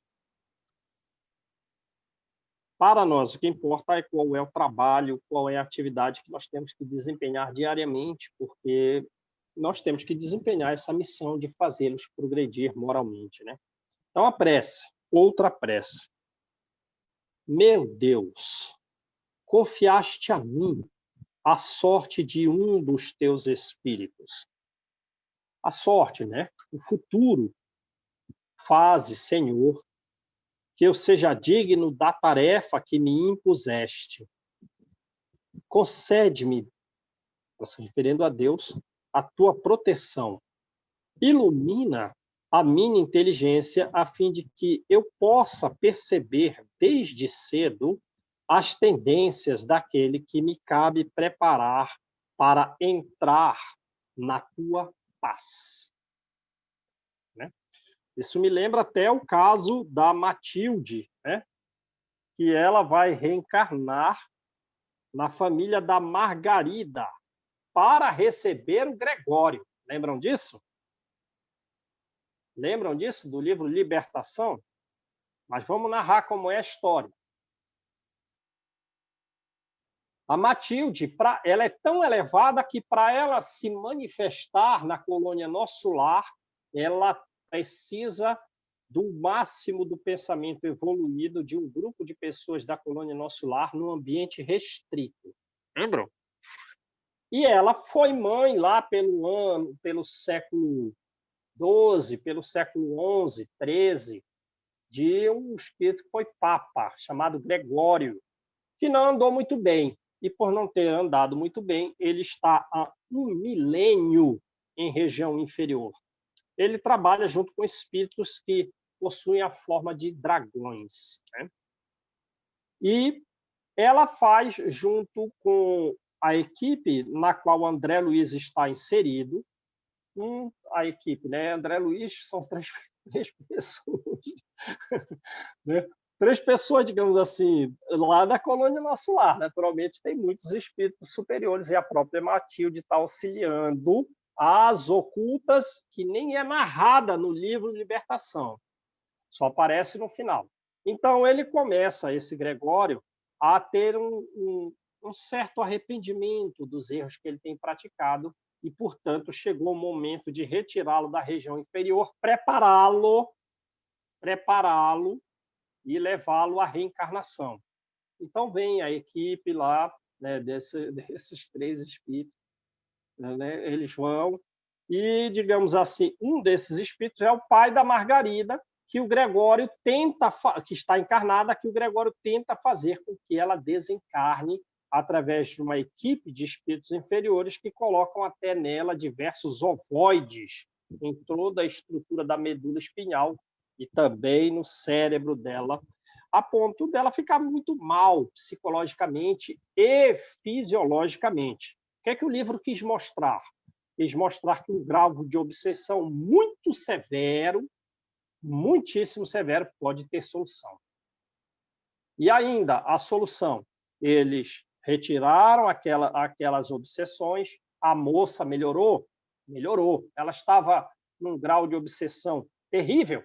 Para nós, o que importa é qual é o trabalho, qual é a atividade que nós temos que desempenhar diariamente, porque nós temos que desempenhar essa missão de fazê-los progredir moralmente, né? Então, a prece, outra prece. Meu Deus, confiaste a mim a sorte de um dos teus espíritos. A sorte, né? O futuro. Faze, Senhor, que eu seja digno da tarefa que me impuseste. Concede-me, se referindo a Deus, a tua proteção. Ilumina a minha inteligência a fim de que eu possa perceber desde cedo as tendências daquele que me cabe preparar para entrar na tua paz. Né? Isso me lembra até o caso da Matilde, né? Que ela vai reencarnar na família da Margarida para receber o Gregório. Lembram disso? Lembram disso, do livro Libertação? Mas vamos narrar como é a história. A Matilde, ela é tão elevada que, para ela se manifestar na colônia Nosso Lar, ela precisa do máximo do pensamento evoluído de um grupo de pessoas da colônia Nosso Lar num ambiente restrito. Lembram? E ela foi mãe lá pelo século XII, pelo século XI, XIII, de um espírito que foi papa, chamado Gregório, que não andou muito bem. E por não ter andado muito bem, ele está há 1 milênio em região inferior. Ele trabalha junto com espíritos que possuem a forma de dragões. Né? E ela faz, junto com a equipe na qual André Luiz está inserido, a equipe, né? André Luiz são três pessoas. Né? 3 pessoas, digamos assim, lá da colônia Nosso Lar. Naturalmente, tem muitos espíritos superiores e a própria Matilde está auxiliando as ocultas, que nem é narrada no livro Libertação, só aparece no final. Então, ele começa, esse Gregório, a ter um certo arrependimento dos erros que ele tem praticado e, portanto, chegou o momento de retirá-lo da região inferior, prepará-lo e levá-lo à reencarnação. Então, vem a equipe lá, né, desses 3 espíritos, né, eles vão, e, digamos assim, um desses espíritos é o pai da Margarida, que o Gregório que está encarnada, que o Gregório tenta fazer com que ela desencarne através de uma equipe de espíritos inferiores que colocam até nela diversos ovoides em toda a estrutura da medula espinhal e também no cérebro dela, a ponto dela ficar muito mal psicologicamente e fisiologicamente. O que é que o livro quis mostrar? Quis mostrar que um grau de obsessão muito severo, muitíssimo severo, pode ter solução. E ainda, a solução, eles retiraram aquelas obsessões, a moça melhorou? Melhorou. Ela estava num grau de obsessão terrível,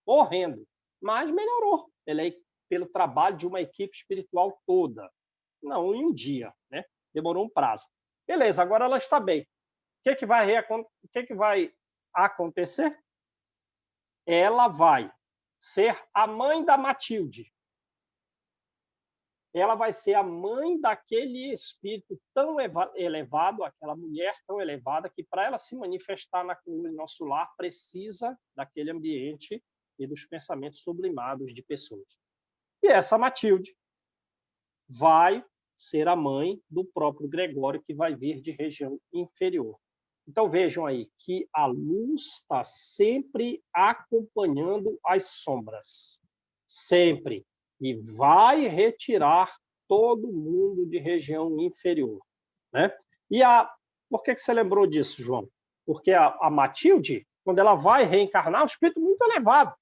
horrendo, mas melhorou. Ela é pelo trabalho de uma equipe espiritual toda, não em um dia, né? Demorou um prazo. Beleza, agora ela está bem. O que vai acontecer? Ela vai ser a mãe da Matilde. Ela vai ser a mãe daquele espírito tão elevado, aquela mulher tão elevada, que para ela se manifestar na colônia Nosso Lar precisa daquele ambiente e dos pensamentos sublimados de pessoas. E essa Matilde vai ser a mãe do próprio Gregório, que vai vir de região inferior. Então vejam aí que a luz está sempre acompanhando as sombras. Sempre. E vai retirar todo mundo de região inferior. Né? E por que você lembrou disso, João? Porque a Matilde, quando ela vai reencarnar, é um espírito muito elevado.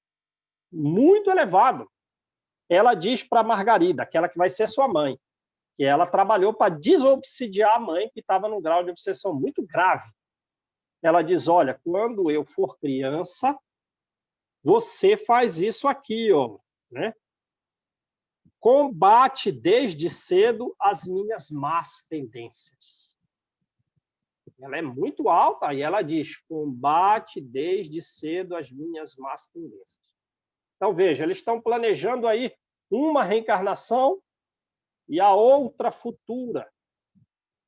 Muito elevado. Ela diz para Margarida, aquela que vai ser sua mãe, que ela trabalhou para desobsidiar a mãe, que estava num grau de obsessão muito grave. Ela diz, olha, quando eu for criança, você faz isso aqui, ó, né? Combate desde cedo as minhas más tendências. Ela é muito alta e ela diz, combate desde cedo as minhas más tendências. Então, veja, eles estão planejando aí uma reencarnação e a outra futura.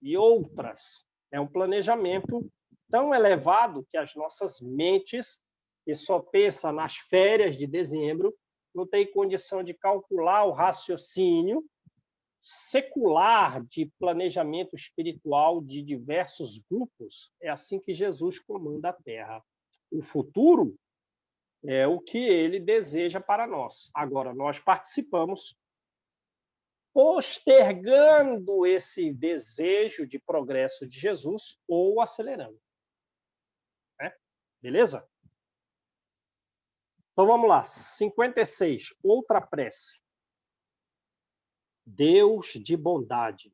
E outras. É um planejamento tão elevado que as nossas mentes, que só pensam nas férias de dezembro, não tem condição de calcular o raciocínio secular de planejamento espiritual de diversos grupos. É assim que Jesus comanda a Terra. O futuro é o que ele deseja para nós. Agora, nós participamos postergando esse desejo de progresso de Jesus ou acelerando. Né? Beleza? Então vamos lá. 56. Outra prece. Deus de bondade,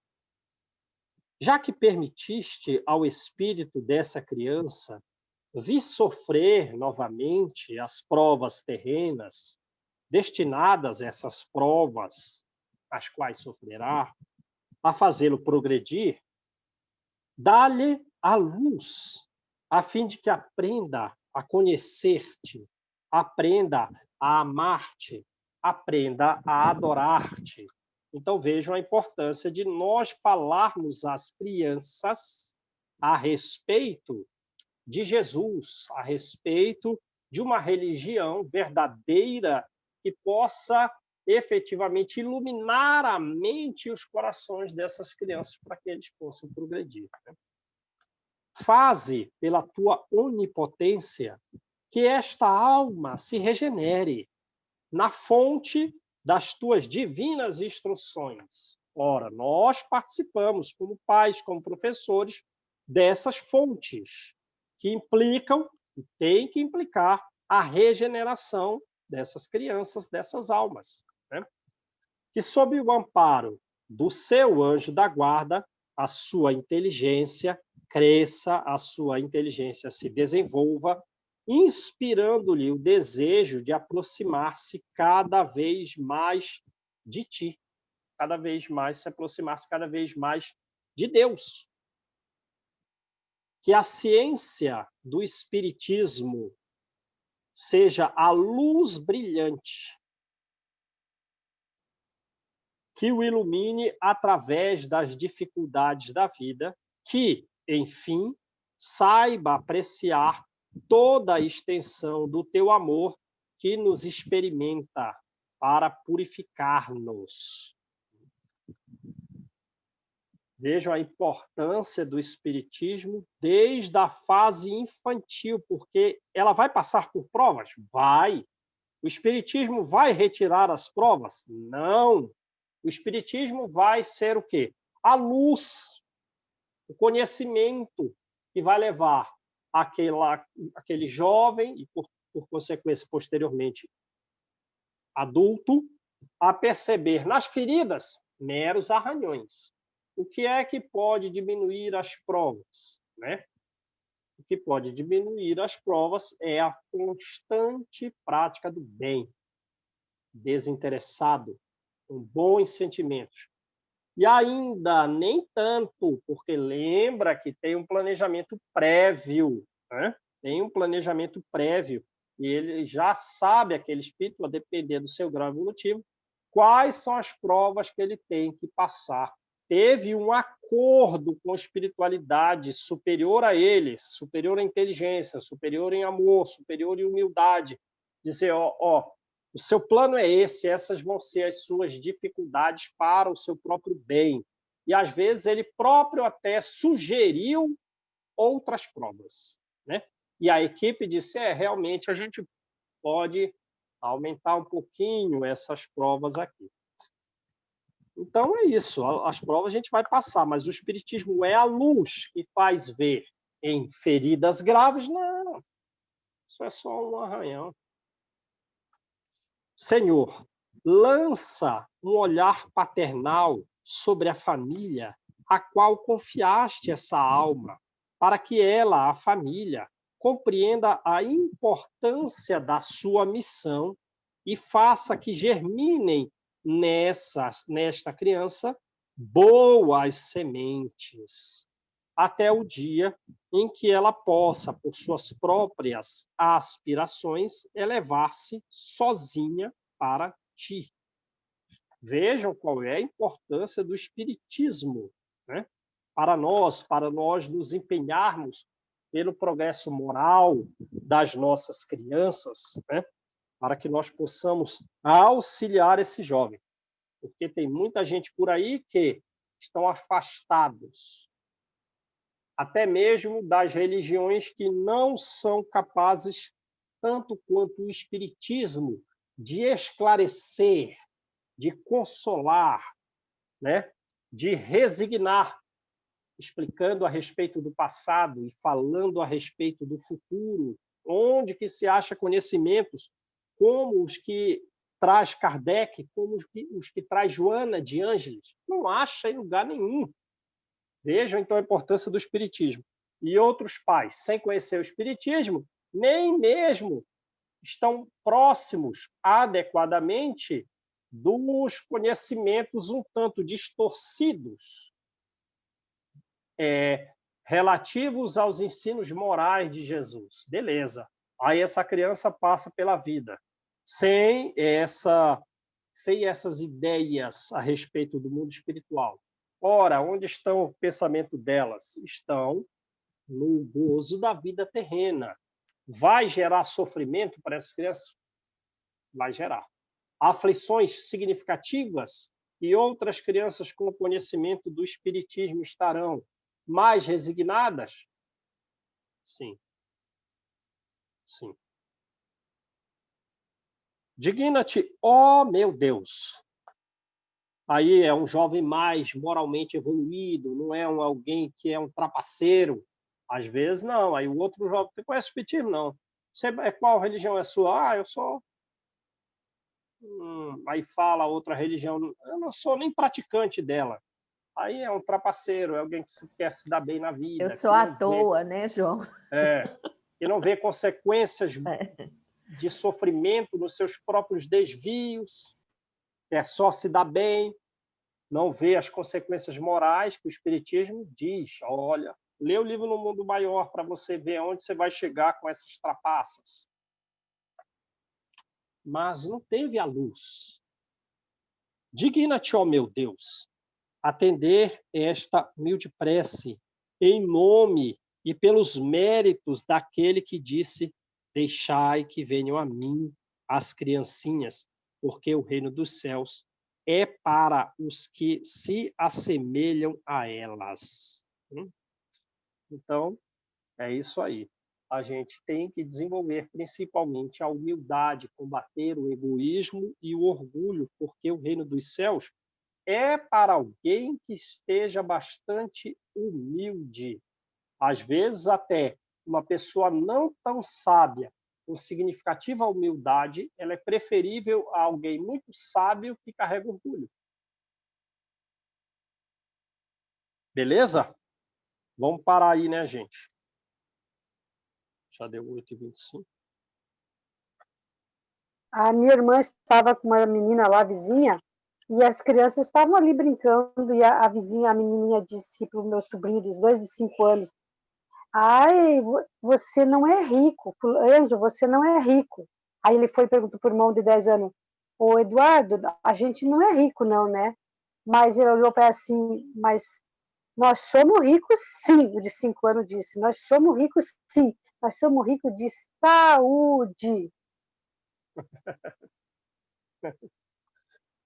já que permitiste ao espírito dessa criança vir sofrer novamente as provas terrenas, destinadas a essas provas, as quais sofrerá, a fazê-lo progredir, dá-lhe a luz, a fim de que aprenda a conhecer-te, aprenda a amar-te, aprenda a adorar-te. Então, vejam a importância de nós falarmos às crianças a respeito de Jesus, a respeito de uma religião verdadeira que possa efetivamente iluminar a mente e os corações dessas crianças para que eles possam progredir. Faze, pela tua onipotência, que esta alma se regenere na fonte das tuas divinas instruções. Ora, nós participamos como pais, como professores, dessas fontes que implicam e têm que implicar a regeneração dessas crianças, dessas almas. Né? Que, sob o amparo do seu anjo da guarda, a sua inteligência cresça, a sua inteligência se desenvolva, inspirando-lhe o desejo de aproximar-se cada vez mais de ti, cada vez mais se aproximar-se cada vez mais de Deus. Que a ciência do espiritismo seja a luz brilhante que o ilumine através das dificuldades da vida, que, enfim, saiba apreciar toda a extensão do teu amor que nos experimenta para purificar-nos. Vejam a importância do espiritismo desde a fase infantil, porque ela vai passar por provas? Vai. O espiritismo vai retirar as provas? Não. O espiritismo vai ser o quê? A luz, o conhecimento que vai levar aquele jovem e, por consequência, posteriormente, adulto, a perceber nas feridas meros arranhões. O que é que pode diminuir as provas? Né? O que pode diminuir as provas é a constante prática do bem, desinteressado, com bons sentimentos. E ainda nem tanto, porque lembra que tem um planejamento prévio, né? Tem um planejamento prévio, e ele já sabe, aquele espírito, a depender do seu grau evolutivo, quais são as provas que ele tem que passar. Teve um acordo com a espiritualidade superior a ele, superior à inteligência, superior em amor, superior em humildade. Dizer, o seu plano é esse, essas vão ser as suas dificuldades para o seu próprio bem. E, às vezes, ele próprio até sugeriu outras provas. Né? E a equipe disse, realmente a gente pode aumentar um pouquinho essas provas aqui. Então, é isso. As provas a gente vai passar, mas o espiritismo é a luz que faz ver em feridas graves? Não. Isso é só um arranhão. Senhor, lança um olhar paternal sobre a família a qual confiaste essa alma, para que ela, a família, compreenda a importância da sua missão e faça que germinem nesta criança boas sementes, até o dia em que ela possa, por suas próprias aspirações, elevar-se sozinha para ti. Vejam qual é a importância do espiritismo, né? Para nós nos empenharmos pelo progresso moral das nossas crianças, né? Para que nós possamos auxiliar esse jovem. Porque tem muita gente por aí que estão afastados, até mesmo das religiões que não são capazes, tanto quanto o espiritismo, de esclarecer, de consolar, né, de resignar, explicando a respeito do passado e falando a respeito do futuro, onde que se acha conhecimentos como os que traz Kardec, como os que traz Joana de Ângeles. Não acha em lugar nenhum. Vejam, então, a importância do Espiritismo. E outros pais, sem conhecer o Espiritismo, nem mesmo estão próximos adequadamente dos conhecimentos um tanto distorcidos relativos aos ensinos morais de Jesus. Beleza. Aí essa criança passa pela vida sem essas ideias a respeito do mundo espiritual. Ora, onde estão o pensamento delas? Estão no gozo da vida terrena. Vai gerar sofrimento para essas crianças? Vai gerar. Aflições significativas e outras crianças com conhecimento do espiritismo estarão mais resignadas? Sim. Sim. Digna-te, ó meu Deus. Aí é um jovem mais moralmente evoluído, não é alguém que é um trapaceiro. Às vezes, não. Aí o outro jovem, você conhece o espiritismo? Não. Você, qual religião é sua? Ah, eu sou... Aí fala outra religião. Eu não sou nem praticante dela. Aí é um trapaceiro, é alguém que quer se dar bem na vida. Eu sou à toa, né, João? Que não vê consequências de sofrimento nos seus próprios desvios, quer só se dar bem, não vê as consequências morais que o Espiritismo diz. Olha, lê o livro No Mundo Maior para você ver onde você vai chegar com essas trapaças. Mas não teve a luz. Digna-te, ó meu Deus, atender esta humilde prece em nome e pelos méritos daquele que disse: deixai que venham a mim as criancinhas, porque o reino dos céus é para os que se assemelham a elas. Então, é isso aí. A gente tem que desenvolver principalmente a humildade, combater o egoísmo e o orgulho, porque o reino dos céus é para alguém que esteja bastante humilde. Às vezes, até uma pessoa não tão sábia, com significativa humildade, ela é preferível a alguém muito sábio que carrega orgulho. Beleza? Vamos parar aí, né, gente? Já deu 8h25. A minha irmã estava com uma menina lá, vizinha, e as crianças estavam ali brincando, e a vizinha, a menininha, disse para o meu sobrinho, dos 2 e 5 anos, ai, você não é rico, Enzo, você não é rico. Aí ele foi e perguntou para o irmão de 10 anos, ô Eduardo, a gente não é rico não, né? Mas ele olhou para ela assim, mas nós somos ricos sim, o de 5 anos disse, nós somos ricos sim, nós somos ricos de saúde.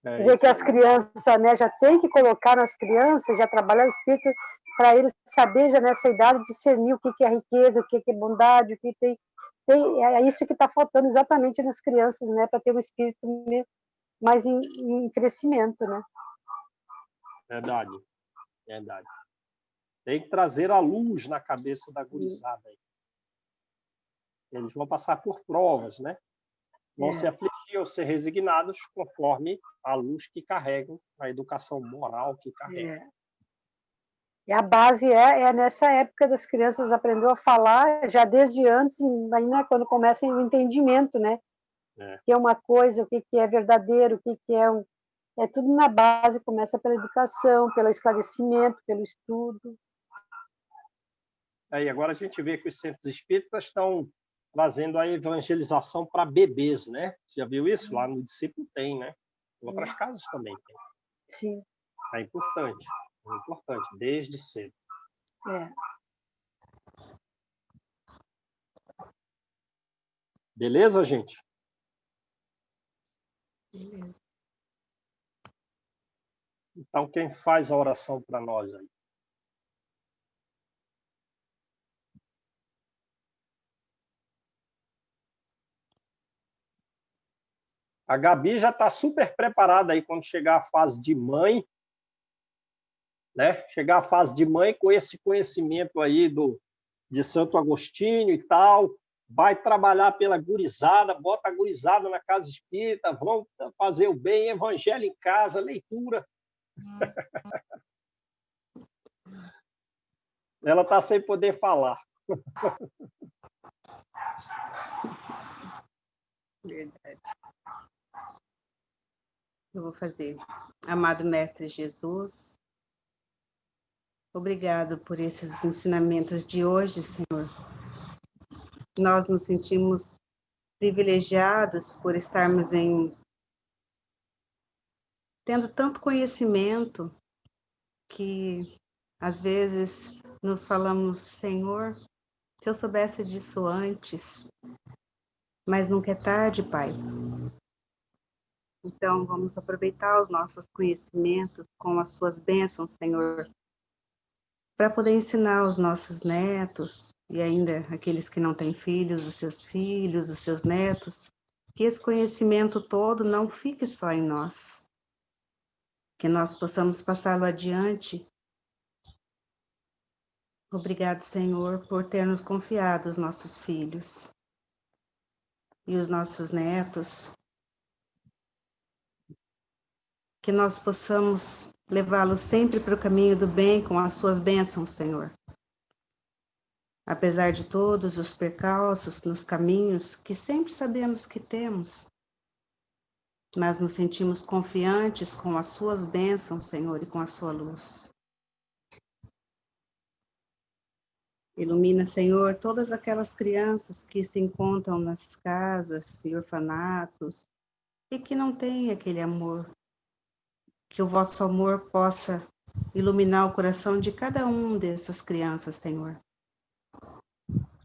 Ver que as crianças, né, já tem que colocar nas crianças, já trabalhar o espírito para eles saber já nessa idade discernir o que é riqueza, o que é bondade, o que tem é isso que está faltando exatamente nas crianças, né, para ter um espírito mais em crescimento, né? Verdade, verdade. Tem que trazer a luz na cabeça da gurizada. Eles vão passar por provas, né? Vão se afligir ou ser resignados conforme a luz que carregam, a educação moral que carregam. E a base é nessa época das crianças aprendeu a falar já desde antes, ainda quando começa o entendimento, né? O que é uma coisa, o que é verdadeiro, o que é um... É tudo na base, começa pela educação, pelo esclarecimento, pelo estudo. Aí agora a gente vê que os centros espíritas estão trazendo a evangelização para bebês, né? Você já viu isso? Lá no Discípulo tem, né? Em outras casas também tem. Sim. É importante, desde cedo. Beleza, gente? Beleza. Então, quem faz a oração para nós aí? A Gabi já está super preparada aí quando chegar a fase de mãe. né? Chegar à fase de mãe com esse conhecimento aí de Santo Agostinho e tal, vai trabalhar pela gurizada, bota a gurizada na casa espírita, vão fazer o bem, evangelho em casa, leitura. Ela está sem poder falar. Verdade. Eu vou fazer. Amado Mestre Jesus, obrigado por esses ensinamentos de hoje, Senhor. Nós nos sentimos privilegiados por estarmos tendo tanto conhecimento que, às vezes, nos falamos, Senhor, se eu soubesse disso antes, mas nunca é tarde, Pai. Então, vamos aproveitar os nossos conhecimentos com as suas bênçãos, Senhor, para poder ensinar os nossos netos e ainda aqueles que não têm filhos, os seus netos, que esse conhecimento todo não fique só em nós, que nós possamos passá-lo adiante. Obrigado, Senhor, por ter nos confiado os nossos filhos e os nossos netos, que nós possamos levá-los sempre para o caminho do bem com as suas bênçãos, Senhor. Apesar de todos os percalços nos caminhos que sempre sabemos que temos, mas nos sentimos confiantes com as suas bênçãos, Senhor, e com a sua luz. Ilumina, Senhor, todas aquelas crianças que se encontram nas casas e orfanatos e que não têm aquele amor. Que o vosso amor possa iluminar o coração de cada um dessas crianças, Senhor.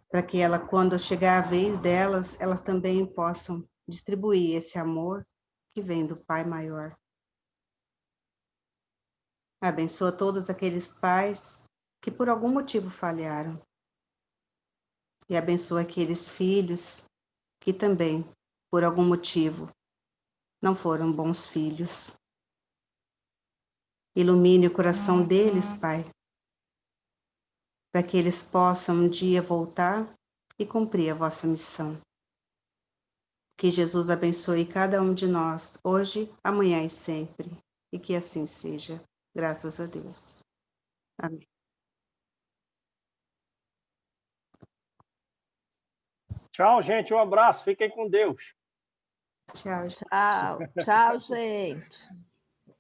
Para que ela, quando chegar a vez delas, elas também possam distribuir esse amor que vem do Pai maior. Abençoa todos aqueles pais que por algum motivo falharam. E abençoa aqueles filhos que também, por algum motivo, não foram bons filhos. Ilumine o coração deles, Pai, para que eles possam um dia voltar e cumprir a vossa missão. Que Jesus abençoe cada um de nós, hoje, amanhã e sempre. E que assim seja. Graças a Deus. Amém. Tchau, gente. Um abraço. Fiquem com Deus. Tchau. Tchau, tchau, gente.